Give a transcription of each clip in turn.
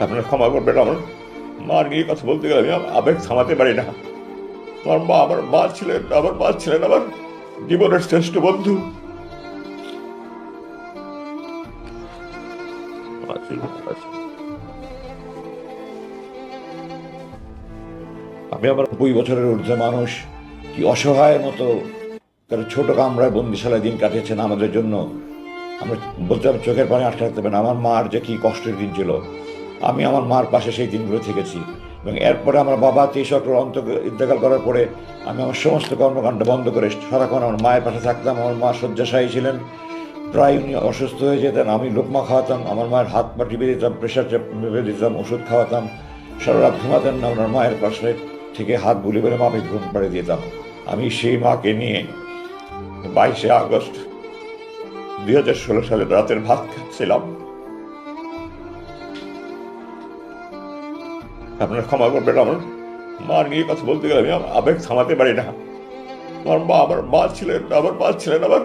আপনারা ক্ষমা করবেন, আমার মা নিয়ে কথা বলতে গেলে আমি আবেগ থামাতে পারি না। আমার মা ছিলেন আমার জীবনের শ্রেষ্ঠ বন্ধু। আমি আমার 20 বছরের ঊর্ধ্বে মানুষ কি অসহায় মতো তারা ছোট কামরায় বন্দিশালায় দিন কাটিয়েছেন আমাদের জন্য। আমরা বলতে হবে চোখের পানি আটকে রাখতে পারি না। আমার মার যে কি কষ্টের দিন ছিল, আমি আমার মার পাশে সেই দিনগুলো থেকেছি। এবং এরপরে আমার বাবা 23 ইন্তেকাল করার পরে আমি আমার সমস্ত কর্মকাণ্ড বন্ধ করে সারাক্ষণ আমার মায়ের পাশে থাকতাম। আমার মা শয্যাশায়ী ছিলেন, প্রায় উনি অসুস্থ হয়ে যেতেন। আমি লোকমা খাওয়াতাম, আমার মায়ের হাত পা টিপে দিতাম, প্রেশার মেপে দিতাম, ওষুধ খাওয়াতাম। সারা রাত ঘুমাতেন না, ওনার মায়ের পাশে থেকে হাত বুলি করে মাপে ঘুম পাড়ে দিতাম। আমি সেই মাকে নিয়ে 22 আগস্ট 2016 সালে রাতের ভাত খাচ্ছিলাম। আপনারা ক্ষমা করবেন, আমার মা নিয়ে কথা বলতে গেলে আমি আবেগ থামাতে পারি না। আমার মা ছিলেন আমার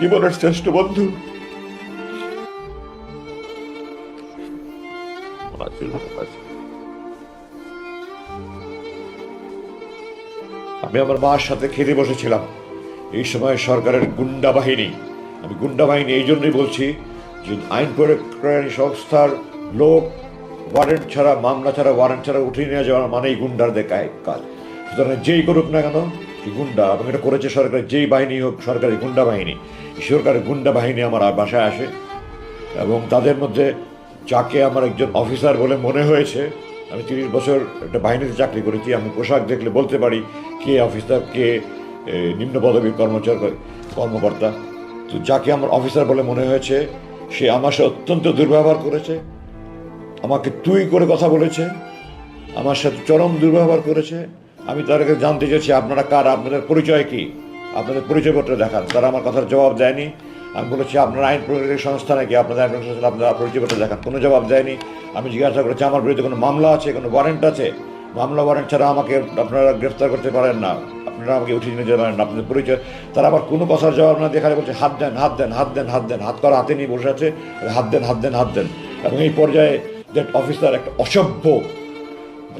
জীবনের শ্রেষ্ঠ বন্ধু। আমি আমার মার সাথে খেতে বসেছিলাম। এই সময় সরকারের গুন্ডা বাহিনী, আমি গুন্ডা বাহিনী এই জন্যই বলছি যে আইন প্রয়োগকারী সংস্থার লোক ওয়ারেন্ট ছাড়া, মামলা ছাড়া, ওয়ারেন্ট ছাড়া উঠিয়ে নিয়ে যাওয়ার মানেই গুন্ডারদের কাজ। সুতরাং যেই করুক না কেন গুন্ডা, এবং এটা করেছে সরকারের যেই বাহিনী হোক, সরকারি গুন্ডা বাহিনী। সরকারের গুন্ডা বাহিনী আমার বাসায় আসে এবং তাদের মধ্যে যাকে আমার একজন অফিসার বলে মনে হয়েছে, আমি 30 বছর একটা বাহিনীতে চাকরি করেছি, আমি পোশাক দেখলে বলতে পারি কে অফিসার কে নিম্ন পদবীর কর্মকর্তা। তো যাকে আমার অফিসার বলে মনে হয়েছে সে আমার সাথে অত্যন্ত দুর্ব্যবহার করেছে, আমাকে তুই করে কথা বলেছে, আমার সাথে চরম দুর্ব্যবহার করেছে। আমি তাদেরকে জানতে চেয়েছি আপনারা কার, আপনাদের পরিচয় কী, আপনাদের পরিচয়পত্র দেখান। তারা আমার কথার জবাব দেয়নি। আমি বলেছি আপনার আইন প্রয়োগের সংস্থা নাকি, আপনাদের আইন প্রয়োগের সংস্থা, আপনারা পরিচয়পত্র দেখান। কোনো জবাব দেয়নি। আমি জিজ্ঞাসা করেছি আমার বিরুদ্ধে কোনো মামলা আছে, কোনো ওয়ারেন্ট আছে? মামলা ওয়ারেন্ট ছাড়া আমাকে আপনারা গ্রেফতার করতে পারেন না, আপনারা আমাকে উঠিয়ে নিয়ে যেতে পারেন না, আপনাদের পরিচয়। তারা আবার কোনো কথার জবাব না দেখালে বলছে হাত দেন, হাত দেন, হাত দেন, হাত দেন, হাত করা হাতে নিয়ে বসে আছে, হাত দেন, হাত দেন, হাত দেন। এবং এই পর্যায়ে দ্যাট অফিসার একটা অসভ্য,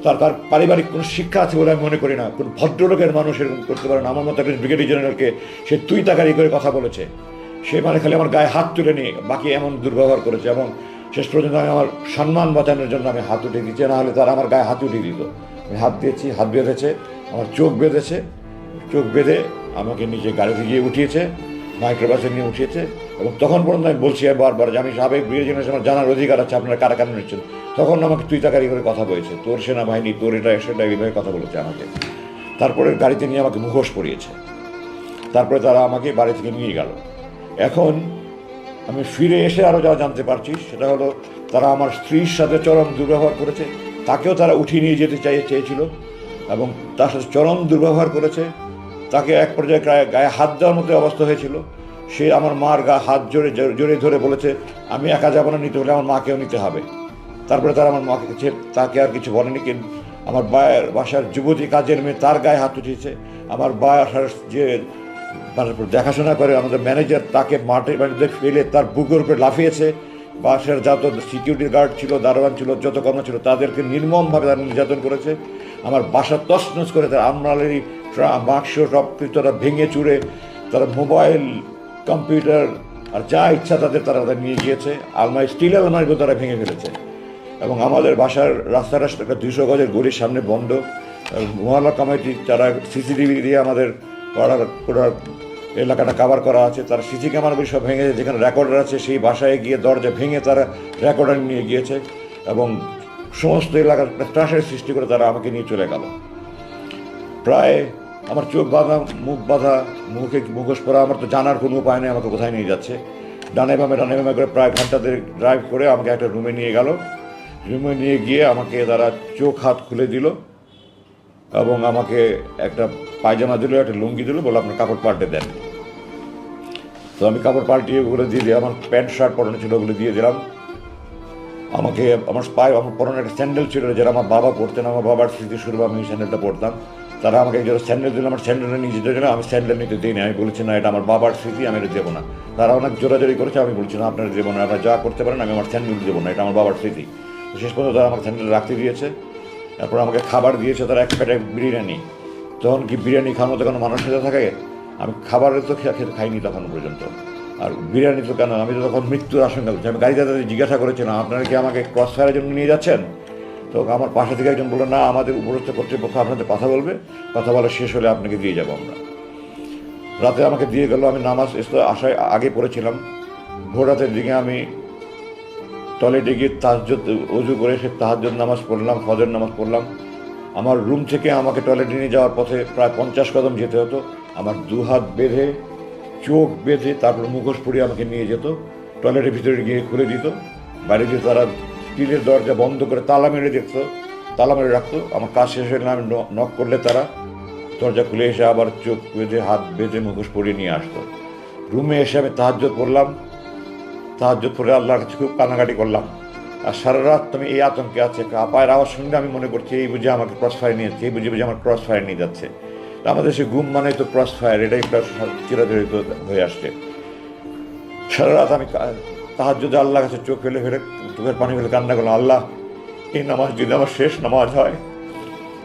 তার পারিবারিক কোনো শিক্ষা আছে বলে আমি মনে করি না। কোনো ভদ্রলোকের মানুষ এরকম করতে পারে না। আমার মতো একজন ব্রিগেডিয়ার জেনারেলকে সে তুই তাকারি করে কথা বলেছে। সে মানে খালি আমার গায়ে হাত তুলে নিয়ে বাকি এমন দুর্ব্যবহার করেছে। এবং শেষ পর্যন্ত আমি আমার সম্মান বাঁচানোর জন্য আমি হাত উঠিয়ে দিচ্ছি, না হলে তারা আমার গায়ে হাত উঠিয়ে দিত। আমি হাত দিয়েছি, হাত বেঁধেছে, আমার চোখ বেঁধেছে, চোখ বেঁধে আমাকে নিচে গাড়িতে গিয়ে উঠিয়েছে, মাইক্রোবাসে নিয়ে উঠিয়েছে। এবং তখন পর্যন্ত আমি বলছি বারবার যে আমি সাবেক ব্রিগেডিয়ার জেনারেল, আমার জানার অধিকার আছে আপনারা কারা কারণ নিচ্ছেন। তখন আমাকে তুই তাকারি করে কথা বলেছে, তোর সেনাবাহিনী, তোর এটা সেটা, এইভাবে কথা বলেছে আমাকে। তারপরে গাড়িতে নিয়ে আমাকে মুখোশ পরিয়েছে। তারপরে তারা আমাকে বাড়ি থেকে নিয়ে গেল। এখন আমি ফিরে এসে আরও যা জানতে পারছি সেটা হলো তারা আমার স্ত্রীর সাথে চরম দুর্ব্যবহার করেছে, তাকেও তারা উঠিয়ে নিয়ে যেতে চেয়েছিল এবং তার সাথে চরম দুর্ব্যবহার করেছে। তাকে এক পর্যায়ে গায়ে হাত দেওয়ার মতো অবস্থা হয়েছিল। সে আমার মার হাত জোরে ধরে বলেছে আমি একা যাবো না, নিতে হলে আমার মাকেও নিতে হবে। তারপরে তারা আমার মাকে তাকে আর কিছু বলেনি, কিন্তু আমার বাসার যুবতী কাজের মেয়ে তার গায়ে হাত উঠিয়েছে। আমার বাসার যে দেখাশোনা করে আমাদের ম্যানেজার, তাকে মাঠে বাড়িতে ফেলে তার বুকের উপরে লাফিয়েছে। বাসার যত সিকিউরিটি গার্ড ছিল, দারোয়ান ছিল, যত কর্ম ছিল, তাদেরকে নির্মমভাবে তারা নির্যাতন করেছে। আমার বাসা তছনছ করে তারা আমরালেরই বাক্স সব কিছু তারা ভেঙে চুড়ে, তারা মোবাইল, কম্পিউটার আর যা ইচ্ছা তারা নিয়ে গিয়েছে। আলমারি, স্টিল আলমারিগুলো তারা ভেঙে ফেলেছে। এবং আমাদের বাসার রাস্তাটা 200 গজের গলির সামনে বন্ধ। মহল্লা কমিটি যারা সিসিটিভি দিয়ে আমাদের পুরো এলাকাটা কাভার করা আছে, তারা সিসি ক্যামেরাগুলি সব ভেঙেছে। যেখানে রেকর্ডার আছে সেই বাসায় গিয়ে দরজা ভেঙে তারা রেকর্ডার নিয়ে গিয়েছে এবং সমস্ত এলাকার ত্রাসের সৃষ্টি করে তারা আমাকে নিয়ে চলে গেল। প্রায় আমার চোখ বাঁধা, মুখ বাঁধা, মুখোশ পরা, আমার তো জানার কোনো উপায় নেই আমাকে কোথায় নিয়ে যাচ্ছে। ডানে বামে করে প্রায় ঘন্টাতে ড্রাইভ করে আমাকে একটা রুমে নিয়ে গেল। রুমে নিয়ে গিয়ে আমাকে তারা চোখ হাত খুলে দিল এবং আমাকে একটা পায়জামা দিল, একটা লুঙ্গি দিল, বলে আপনার কাপড় পাল্টে দেন। তো আমি কাপড় পাল্টিয়ে ওগুলো দিয়ে দিই। আমার প্যান্ট শার্ট পরানো ছিল, ওগুলো দিয়ে দিলাম। আমাকে আমার পরনে একটা স্যান্ডেল ছিল যেটা আমার বাবা পরতেন, আমার বাবার স্মৃতি স্বরূপ আমি স্যান্ডেলটা পরতাম। তারা আমাকে একজন স্যান্ডেল দিল, আমার স্যান্ডেলটা নিয়ে যেতে গেলে আমি স্যান্ডেল নিতে দিই না। আমি বলেছি না, এটা আমার বাবার স্মৃতি, আমি এটা দেবো না। তারা অনেক জোরাজোরি করেছে, আমি বলছি না আপনারা দেবো না, আপনারা যা করতে পারেন, আমি আমার স্যান্ডেল দেবো না, এটা আমার বাবার স্মৃতি। শেষ পর্যন্ত তারা আমাকে স্যান্ডেল রাখতে দিয়েছে। তারপর আমাকে খাবার দিয়েছে তারা, এক প্যাকেট বিরিয়ানি। তখন কি বিরিয়ানি খাওয়ার মতো কোনো মানুষ সাথে থাকে? আমি খাবারের তো খেতে খাইনি তখন পর্যন্ত। আর বিরিয়ানি তো কেন, আমি তো তখন মৃত্যুর আশঙ্কা করছি। আমি গাড়িতে তাদের জিজ্ঞাসা করেছিলাম, আপনারা কি আমাকে ক্রস ফায়ারের জন্য নিয়ে যাচ্ছেন? তো আমার পাশে থেকে একজন বললো, না, আমাদের উপরস্থ কর্তৃপক্ষ আপনাদের কথা বলবে, কথা বলা শেষ হলে আপনাকে দিয়ে যাবো আমরা। রাতে আমাকে দিয়ে গেল। আমি নামাজ আসায় আগে পড়েছিলাম। ভোর রাতের দিকে আমি টয়লেটে গিয়ে তাহাজ্জুদ অজু করে সে তাহাজ্জুদ নামাজ পড়লাম, ফজর নামাজ পড়লাম। আমার রুম থেকে আমাকে টয়লেটে নিয়ে যাওয়ার পথে প্রায় 50 কদম যেতে হতো। আমার দুহাত বেঁধে, চোখ বেঁধে, তারপর মুখোশ পরিয়ে আমাকে নিয়ে যেত। টয়লেটের ভিতরে গিয়ে খুলে দিত। বাইরে দিয়ে তারা স্টিলের দরজা বন্ধ করে তালা মেরে দেখতো, তালা মেরে রাখতো। আমার কাজ শেষ হলে আমি নক করলে তারা দরজা খুলে এসে আবার চোখ বেঁধে, হাত বেঁধে, মুখোশ পরিয়ে নিয়ে আসতো। রুমে এসে আমি তাহাজ্জুদ পড়লাম। তাহাজ্জুদ পড়ে আল্লাহর কাছে খুব কান্নাকাটি করলাম। আর সারা রাত তুমি এই আতঙ্কে আছে। পায়ের আওয়াজ শুনলে আমি মনে করছি এই বুঝে আমাকে ক্রস ফায়ার নিয়ে যাচ্ছে, এই বুঝে আমার ক্রস ফায়ার নিয়ে যাচ্ছে। আমাদের সে ঘুম মানে তো ক্রস ফায়ার, এটাই চিরাচরিত হয়ে আসছে। সারা রাত আমি তাহাজ্জুদে আল্লাহর কাছে চোখ ফেলে ফেলে, চোখের পানি ফেলে কান্না করলাম, আল্লাহ, এই নামাজ যদি আমার শেষ নামাজ হয়,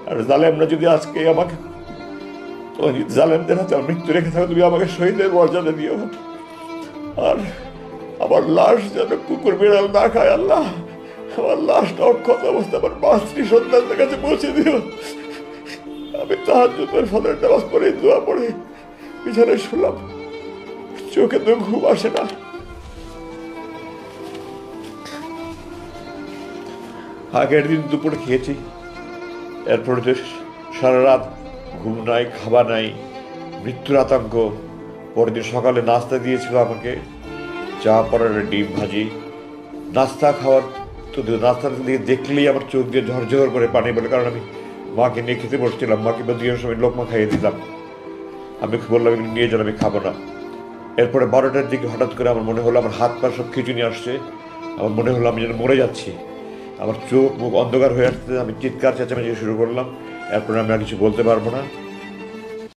আর জালেমরা যদি আজকে আমাকে, জালেমদের হাতে আমার মৃত্যু রেখে থাকো, তুমি আমাকে শহীদের মর্যাদা দিও। আর আমার লাশ যেন কুকুর বিড়াল না খায় আল্লাহ। আমার লাশটা অক্ষত অবস্থা আমার মাতৃ সন্তানদের কাছে পৌঁছে দিও। আমি তাহাজ্জুদের ফজরের নামাজ পড়ে, দোয়া পড়ে বিছানায় শুলাম। চোখে তো ঘুম আসে না। আগের দিন দুপুরে খেয়েছি, এরপরে তো সারা রাত ঘুম নাই, খাবার নাই, মৃত্যুর আতঙ্ক। পরের দিন সকালে নাস্তা দিয়েছিল আমাকে, চা, পরোটা, ডিম ভাজি। নাস্তা খাওয়ার তো নাস্তার দিকে দেখলেই আমার চোখ দিয়ে ঝরঝর করে পানি বলে, কারণ আমি মাকে নিয়ে খেতে বসছিলাম। মাকে বা 2 সময় লোকমা খাইয়ে দিলাম। আমি বললাম এগুলো নিয়ে যান, আমি খাবো না। এরপরে 12টার দিকে হঠাৎ করে আমার মনে হলো আমার হাত পা সব খিঁচুনি আসছে। আমার মনে হলো আমি যেন মরে যাচ্ছি। আমার চোখ মুখ অন্ধকার হয়ে আসছে। আমি চিৎকার চেঁচামেচি শুরু করলাম। এরপরে আমি আর কিছু বলতে পারবো না।